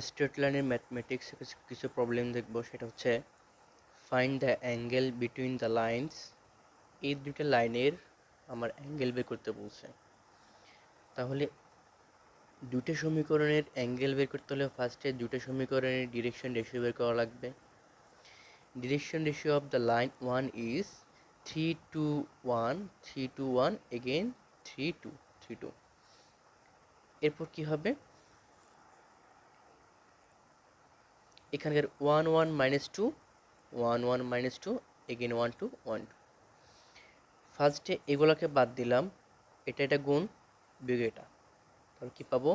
Straight লাইনের mathematics কিছু problem দেখব, সেটা হচ্ছে find the angle between the lines. এই দুইটা লাইনের আমার অ্যাঙ্গেল বের করতে বলছে। তাহলে দুটো সমীকরণের অ্যাঙ্গেল বের করতে হলে ফার্স্টে দুটো সমীকরণের ডিরেকশন রেশিও বের করা লাগবে। Direction ratio of the line 1 is 3 to 1, 3 to 1, again 3 2, 3 2। এরপর কি হবে, এখানকার 1 1 - 2, 1 1 - 2, এগেইন 1 2 1 2। ফার্স্টে এগুলোকে বাদ দিলাম, এটা গুণ বিয়োগ এটা, তাহলে কি পাবো,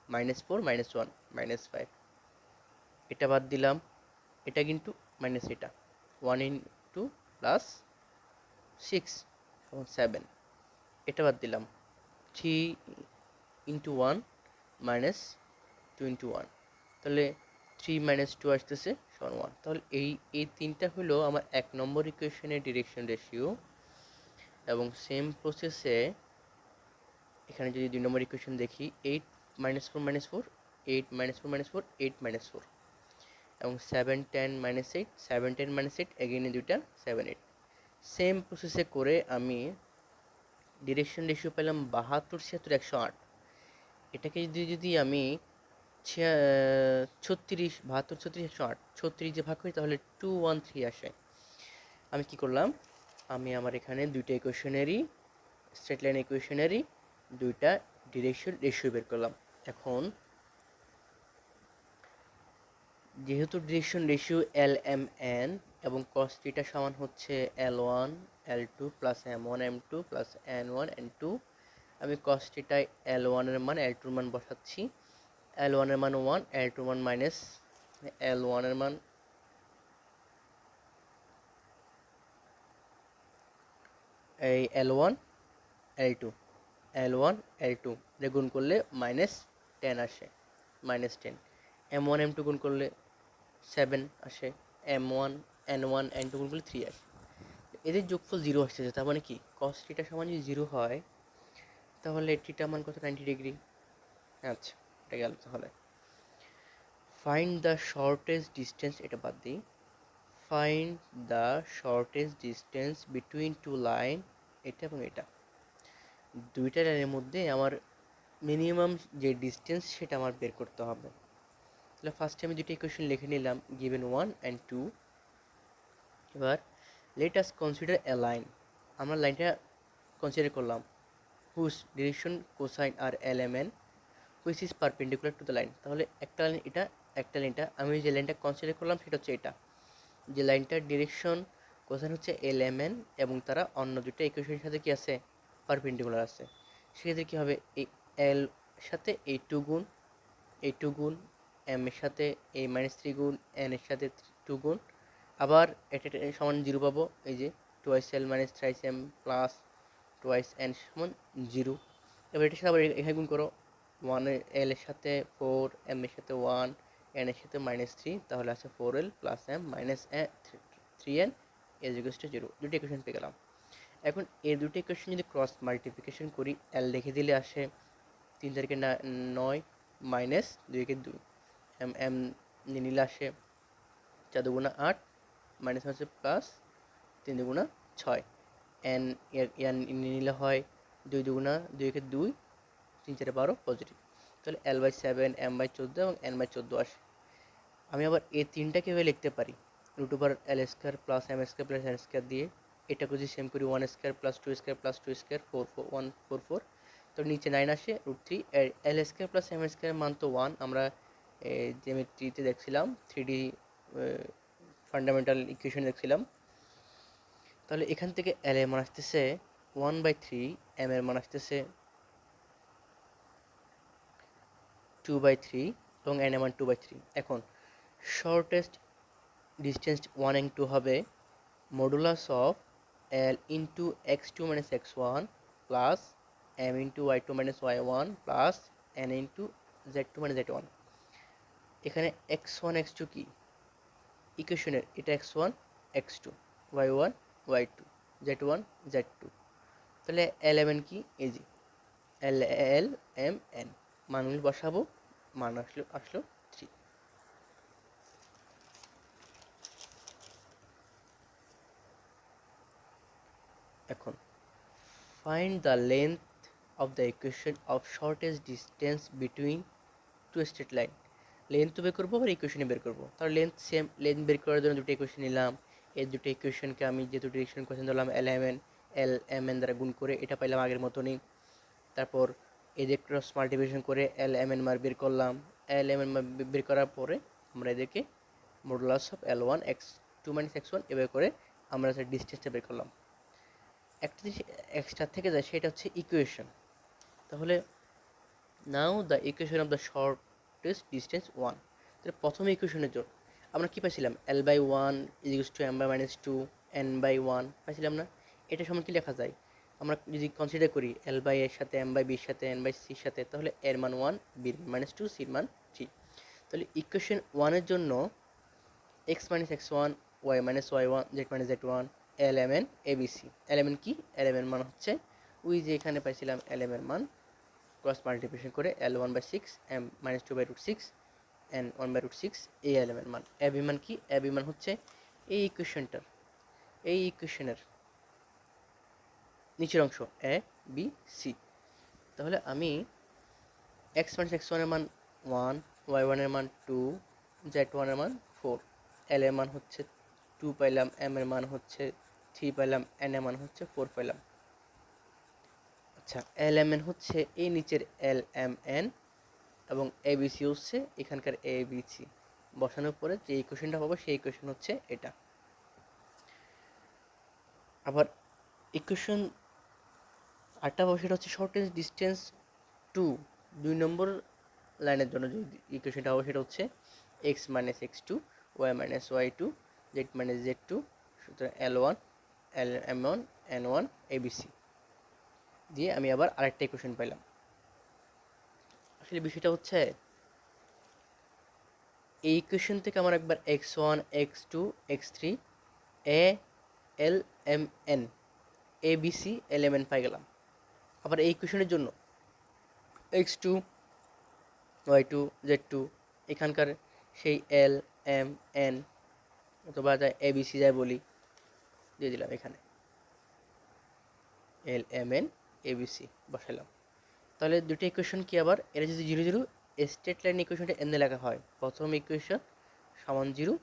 -4 -1 -5। এটা বাদ দিলাম, এটা কিন্তু মাইনাস এটা, 1 + 6 = 7। এটা বাদ দিলাম, 3 × 1 - 2 × 1, তাহলে 3 - 2 আসতেছে সমান 1। তাহলে এই তিনটা হলো আমার 1 নম্বর ইকুয়েশনের ডিরেকশন রেশিও। এবং সেম প্রসেসে এখানে যদি 2 নম্বর ইকুয়েশন দেখি, 8 - 4 - 4, 8 - 4 - 4, 8 - 4, এবং 7 10 - 8, 7 10 - 8, এগেইন দুইটা 7 8। সেম প্রসেসে করে আমি ডিরেকশন রেশিও পেলাম 72 76 108। এটাকে যদি আমি 36 72 36 108 36 যে ভাগ করি, তাহলে 213 আসে। আমি কি করলাম, আমি আমার এখানে দুইটা ইকুয়েশনেরই স্ট্রেট লাইন ইকুয়েশনেরই দুইটা ডিরেকশন রেশিও বের করলাম। এখন যেহেতু ডিরেকশন রেশিও LMN এবং cos θ সমান হচ্ছে L1 L2 plus M1 M2 plus N1 N2, আমি cos θ L1 এর মান L2 এর মান বসাচ্ছি। L1 এর মান 1, L2 এর মান মাইনাস, L1 এর মান এই L1 L2 L1 L2 গুণ করলে -10 আসে, -10। M1 M2 গুণ করলে 7 আসে, M1 N1 N2 গুণ করলে 3 আসে। এদের যোগফল 0 আসতেছে, তার মানে কি cos θ সমান যদি 0 হয়, তাহলে θ মান কত, 90 ডিগ্রি। আচ্ছা, এটা গেল। তাহলে ফাইন্ড দ্য শর্টেস্ট ডিস্টেন্স, এটা বাদ দিই। Find the shortest distance between two line, এটা এবং এটা দুইটা লাইনের মধ্যে আমার মিনিমাম যে ডিস্টেন্স সেটা আমার বের করতে হবে। তাহলে ফার্স্টে আমি দুটো ইকুয়েশন লিখে নিলাম, গিভেন 1 and 2। এবার let us consider a line, আমরা লাইনটা কনসিডার করলাম, whose direction cosine are LMN which is perpendicular to the line. তাহলে একটা লাইন এটা, একটা লাইনটা, আমি যে লাইনটা কনসিডার করলাম সেটা হচ্ছে এটা, যে লাইনটার ডিরেকশন কোসাইন হচ্ছে LMN এবং তারা অন্য দুটো ইকুয়েশনের সাথে কি আছে, পারপেন্ডিকুলার আছে। সেক্ষেত্রে কী হবে, এই এল সাথে এই 2 গুণ, এই 2 গুণ, এম এর সাথে এই -3 গুণ, এন এর সাথে 2 গুণ, আবার এটা সমান 0 পাবো, এই যে twice L minus thrice M plus twice N সমান 0। এবার এটার সাথে আবার এখানে গুণ করো, 1 এল এর সাথে 4, এম এর সাথে 1, এন এর সাথে -3, তাহলে আছে 4L plus m minus 3N is equals to 0। দুটো ইকুয়েশন পেয়ে গেলাম। এখন এই দুটো ইকুয়েশন যদি ক্রস মাল্টিপ্লিকেশন করি, এল লিখে দিলে আসে 3 তারিখে 9 মাইনাস 2 কে 2, এম এম নিলে আসে 4 দুগুণা 8 মাইনাস হচ্ছে প্লাস 3 দুগুণা 6, এন এর নিলে হয় 2 দুগুণা 2 কে 2, 3 4 12 পজিটিভ। তাহলে L/7, M/14 এবং N/14 আসে। আমি আবার এই তিনটাকে এভাবে লিখতে পারি, √L² plus M² plus N² দিয়ে। এটাকে যদি সেম করি, 1² প্লাস 2² প্লাস 2² 4 4 1 4 4, তো নিচে 9 আসে, √3। L² প্লাস M² মান তো 1, আমরা জ্যামিতিতে দেখছিলাম, 3D ফান্ডামেন্টাল ইকুয়েশন দেখছিলাম। তাহলে এখান থেকে L এর মান আসতেছে 1/3, M এর মান আসতেছে 2/3 এবং N এর মান 2/3। এখন শর্টেস্ট ডিস্টেন্স 1 এবং 2 হবে modulus of L into x2 minus x1 plus M into y2 minus y1 plus N into z2 minus z1। এখানে x1 x2 কি ইকুয়েশনের, এটা x1 x2, y1 y2, z1 z2। তাহলে L/M কি, এই যে L L M N, মানগুলি বসাবো, মান আসলো 3। এখন find the length of the equation of shortest distance between two straight line. Length তো বের করবো, আবার ইকুয়েশনে বের করবো। তাহলে লেন্থ সেম, লেন্থ বের করার জন্য দুটো ইকুয়েশন নিলাম। এই দুটো ইকুয়েশনকে আমি যেহেতু ডিরেকশন কোয়েশন ধরলাম এল এম এন দ্বারা গুণ করে এটা পাইলাম আগের মতনই। তারপর এদের ক্রস মাল্টিপ্লিকেশন করে এল এম এন মান বের করলাম। এল এম এন মান বের করার পরে আমরা এদেরকে modulus of L1 x2 - x1 এভাবে করে আমরা ডিস্টেন্সটা বের করলাম। একটা জিনিস এক্সট্রা থেকে যায়, সেটা হচ্ছে ইকুয়েশন। তাহলে now the equation of the shortest distance 1। তাহলে প্রথম ইকুয়েশনের জন্য আমরা কী পাইছিলাম? L/1 = m/-2 n/1 পাইছিলাম না? এটা সমান কি লেখা যায়? আমরা যদি কনসিডার করি L/a এর সাথে m/b-র সাথে n/c-র সাথে, তাহলে এর মান 1, b-র মান -2, c-র মান 3। তাহলে ইকুয়েশন 1 এর জন্য x - x1, y - y1, z - z1, lmn abc। lmn কি? lmn মান হচ্ছে ওই যে এখানে পাইছিলাম lmn মান ক্রস মাল্টিপ্লিকেশন করে L1/6 m-2/6 n1/6 এই lmn মান। ab মান কি? ab মান হচ্ছে এই ইকুয়েশনটার, এই ইকুয়েশনের নিচের অংশ a b c। তাহলে আমি x - x1 এর মান 1, y1 এর মান 2, z1 এর মান 4, l এর মান হচ্ছে 2 পাইলাম, m এর মান হচ্ছে 3 পাইলাম, n এর মান হচ্ছে 4 পাইলাম। আচ্ছা, lmn হচ্ছে এই নিচের lmn এবং abc হচ্ছে এখানকার abc। বসানোর পরে যে ইকুয়েশনটা পাবো সেই ইকুয়েশন হচ্ছে এটা। আবার ইকুয়েশন আরেকটা পাবো, সেটা হচ্ছে শর্টেস্ট ডিস্টেন্স 2 নম্বর লাইনের জন্য যে ইকুয়েশনটা পাবো সেটা হচ্ছে x - x2, y - y2, z - z2, সুতরাং L1 m1 n1 abc দিয়ে আমি আবার আরেকটা ইকুয়েশন পাইলাম। আসলে বিষয়টা হচ্ছে এই ইকুয়েশন থেকে আমার একবার x1, x2, x3 a l m n abc lmn পাই গেলাম। আবার এই ইকুয়েশনের জন্য x2, y2, z2 এখানকার সেই l m n অথবা যায় abc যায় বলি, দিয়ে দিলাম এখানে l m n abc বসালাম। তাহলে দুটো ইকুয়েশন কি, আবার এরা যদি 0 0 স্ট্রেট লাইন ইকুয়েশনটা এমনি লেখা হয়, প্রথম ইকুয়েশন সমান 0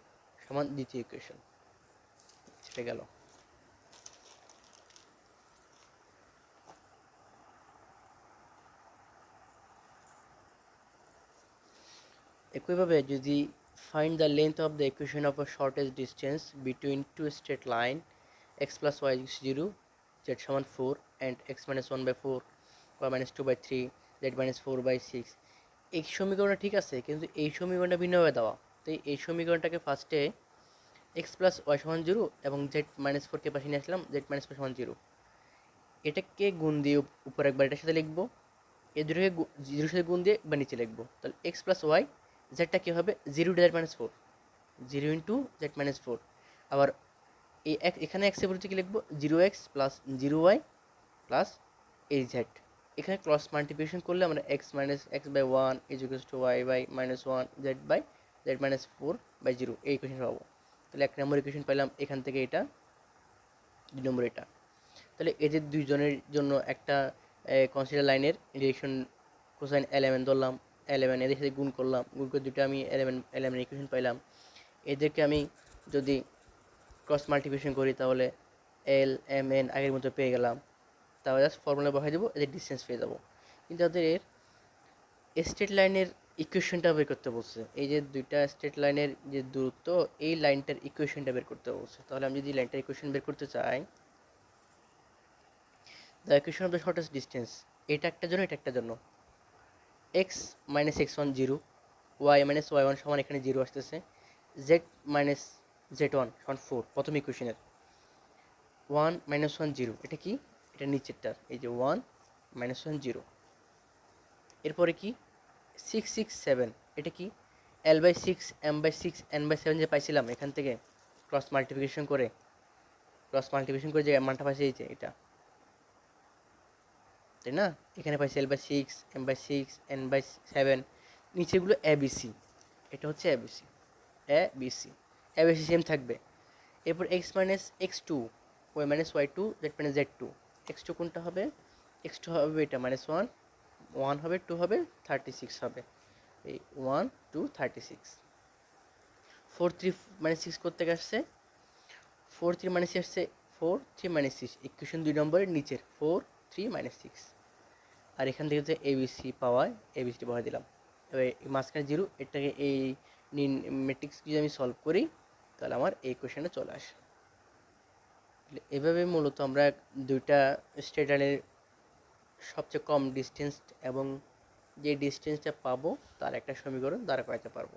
সমান দ্বিতীয় ইকুয়েশন, সেটা গেল। একইভাবে যদি find the length of the equation of a shortest distance between two straight line x + y = 0, z সমান 4 and x - 1/4, y - 2/3, z - 4/6। এই সমীকরণটা ঠিক আছে, কিন্তু এই সমীকরণটা ভিন্নভাবে দেওয়া। তো এই সমীকরণটাকে ফার্স্টে x + y = 0 এবং z - 4 কে পাশে নিয়ে আসলাম, z - 4 = 0। এটাকে গুণ দিয়ে উপর একবার এটার সাথে লিখবো, এই দুটোকে 0-এর সাথে গুণ দিয়ে বা নিচে লিখবো। তাহলে x + y, জেডটা কী হবে? 0 × z - 4, 0 × z - 4। আবার এই এখানে x এর পরিবর্তে কী লিখবো? 0x + 0y প্লাস এই z। এখানে ক্রস মাল্টিপ্লিকেশন করলে আমরা x - x/1 = y/-1 z/z - 4/0 এই ইকুয়েশন পাবো। তাহলে 1 নম্বর ইকুয়েশন পেলাম এখান থেকে, এটা 2 নম্বর এটা। তাহলে এদের দুইজনের জন্য একটা কনসিডার লাইনের ডিরেকশন কোসাইন এলএমএন ধরলাম, এলএমএন এদের সাথে গুণ করলাম, গুণ করে দুটো আমি এলএমএন ইকুয়েশন পাইলাম। এদেরকে আমি যদি ক্রস মাল্টিপ্লিকেশন করি তাহলে এল এম এন আগের মতো পেয়ে গেলাম। তাহলে জাস্ট ফর্মুলা বসাই দেবো, এদের ডিস্টেন্স পেয়ে যাবো। কিন্তু তাদের স্ট্রেট লাইনের ইকুয়েশনটা বের করতে বলছে, এই যে দুইটা স্ট্রেট লাইনের যে দূরত্ব, এই লাইনটার ইকুয়েশনটা বের করতে বলছে। তাহলে আমি যদি লাইনটার ইকুয়েশন বের করতে চাই, the equation of the shortest distance, এটা একটার জন্য, এটা একটার জন্য। x - x1 0, y - y1 সমান এখানে 0 আসতেছে, z - z1 সমান 4 প্রথম ইকুয়েশনের। 1 - 1 0, এটা কি? এটা নিচেরটার, এই যে 1 - 1 0। এরপরে কি? 6 6 7, এটা কি? l/6 m/6 n/7 যে পাইছিলাম এখান থেকে ক্রস মাল্টিপ্লিকেশন করে, যে মানটা পাইছি এই যে এটা, তাই না? এখানে পাইছি l/6 m/6 n/7, নিচেগুলো abc, এটা হচ্ছে abc সেম থাকবে। এরপর x - x2, y minus y two z minus z two, x two কোনটা হবে, এক্স টু হবে এটা মাইনাস ওয়ান, ওয়ান হবে, টু হবে, 36 হবে, এই 1 2 36। 4 3 মাইনাস 6 করতে আসছে, 4 3 মাইনাস আসছে, 4 3 মাইনাস 6, ইকুয়েশন 2 নম্বরের নিচের 4 3 মাইনাস 6। আর এখান থেকে যে এবিসি পাওয়ায় এবিসিটি বসাই দিলাম। এবার এই মাঝখানে জিরো, এটাকে এই ম্যাট্রিক্স যদি আমি সলভ করি তাহলে আমার এই কোয়েশনে চলে আসে। এভাবে মূলত আমরা দুইটা স্টেটারের সবচেয়ে কম ডিস্টেন্স এবং যে ডিস্টেন্সটা পাবো তার একটা সমীকরণ দাঁড়া করাতে পারবো।